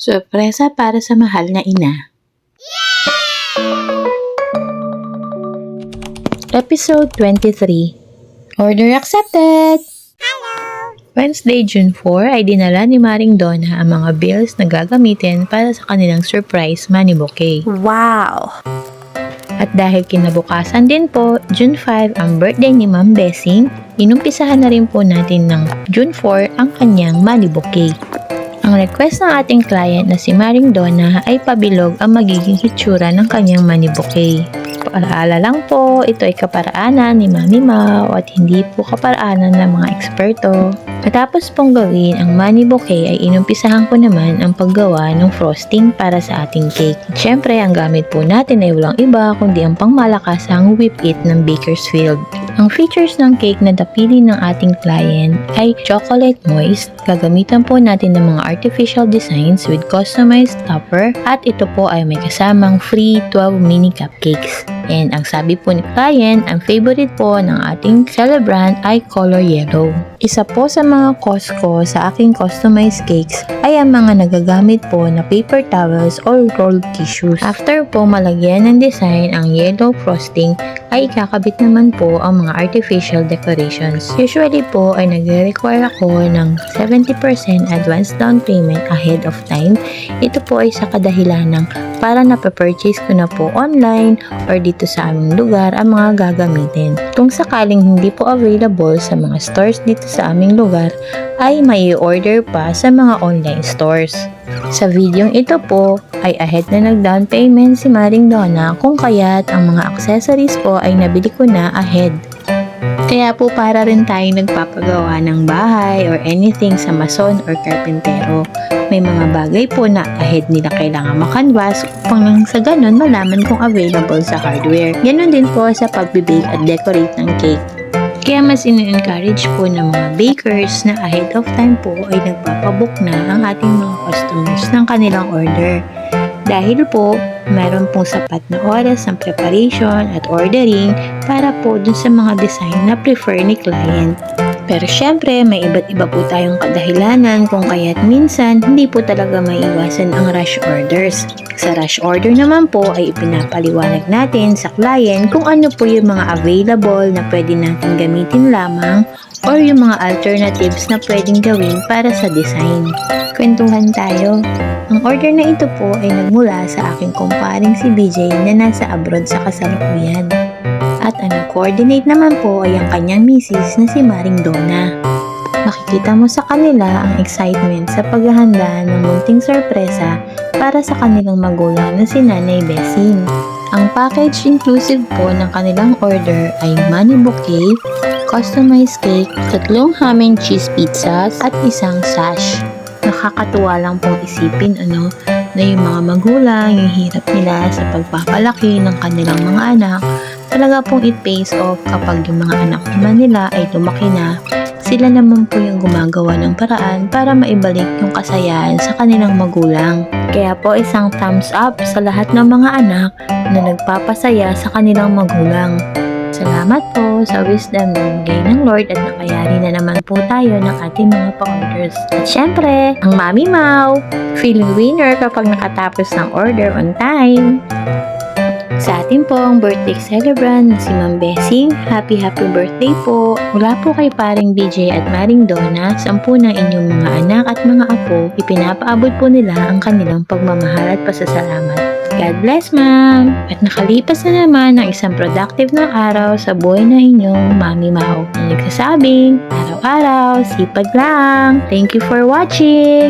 Sorpresa para sa mahal na ina. Episode 23. Order accepted! Wednesday, June 4 ay dinala ni Maring Donna ang mga bills na gagamitin para sa kanilang surprise money bouquet. Wow! At dahil kinabukasan din po, June 5 ang birthday ni Ma'am Bessing, inumpisahan na rin po natin ng June 4 ang kanyang money bouquet. Ang request ng ating client na si Maring Donna ay pabilog ang magiging hitsura ng kanyang money bouquet. Paalaala lang po, ito ay kaparaanan ni Mami Mau at hindi po kaparaanan ng mga eksperto. Matapos pong gawin ang money bouquet ay inumpisahan ko naman ang paggawa ng frosting para sa ating cake. At syempre, ang gamit po natin ay walang iba kundi ang pangmalakasang whip it ng Bakersfield. Ang features ng cake na napili ng ating client ay chocolate moist. Gagamitan po natin ng mga artificial designs with customized topper at ito po ay may kasamang free 12 mini cupcakes. And ang sabi po ni client, ang favorite po ng ating celebrant ay color yellow. Isa po sa mga cost ko sa aking customized cakes ay ang mga nagagamit po na paper towels or rolled tissues. After po malagyan ng design ang yellow frosting, ay ikakabit naman po ang mga artificial decorations. Usually po ay nagre-require ako ng 70% advance down payment ahead of time. Ito po ay sa kadahilan ng para na-purchase ko na po online or dito sa aming lugar ang mga gagamitin. Kung sakaling hindi po available sa mga stores dito sa aming lugar, ay may order pa sa mga online stores. Sa videong ito po ay ahead na nag-down payment si Maring Donna kung kaya't ang mga accessories po ay nabili ko na ahead. Kaya po para rin tayo nagpapagawa ng bahay or anything sa mason or karpentero, may mga bagay po na ahead nila kailangan makanvas upang nang sa ganun malaman kung available sa hardware. Ganon din po sa pagbibake at decorate ng cake. Kaya mas in-encourage po ng mga bakers na ahead of time po ay nagpapabook na ang ating mga customers ng kanilang order. Dahil po, mayroon pong sapat na oras ng preparation at ordering para po dun sa mga design na prefer ni client. Pero syempre, may iba't iba po tayong kadahilanan kung kaya't minsan hindi po talaga maiwasan ang rush orders. Sa rush order naman po ay ipinapaliwanag natin sa client kung ano po yung mga available na pwede natin gamitin lamang or yung mga alternatives na pwedeng gawin para sa design. Kwentuhan tayo. Ang order na ito po ay nagmula sa aking kumparing si BJ na nasa abroad sa kasalukuyan. At ang nag-coordinate naman po ay ang kanyang misis na si Maring Donna. Makikita mo sa kanila ang excitement sa paghahanda ng munting sorpresa para sa kanilang magulang na si Nanay Bessing. Ang package inclusive po ng kanilang order ay money bouquet, customized cake, 3 ham and cheese pizzas at isang sash. Nakakatuwa lang pong isipin na yung mga magulang, yung hirap nila sa pagpapalaki ng kanilang mga anak, talaga pong it pays off kapag yung mga anak naman nila ay lumaki na. Sila naman po yung gumagawa ng paraan para maibalik yung kasayahan sa kanilang magulang. Kaya po isang thumbs up sa lahat ng mga anak na nagpapasaya sa kanilang magulang. Salamat po sa wisdom ng bigay ng Lord at nakayari na naman po tayo ng ating mga pa-orders. At syempre, ang Mami Mau, feeling winner kapag nakatapos ng order on time. Sa ating pong birthday celebrant na si Ma'am Bessing, happy birthday po! Mula po kay paring BJ at Maring Donna, 10 ng inyong mga anak at mga apo, ipinapaabot po nila ang kanilang pagmamahal at pasasalamat. God bless, Ma'am! At nakalipas na naman ang isang productive na araw sa buhay na inyong Mami Mau na nagsasabing, araw-araw, sipag lang! Thank you for watching!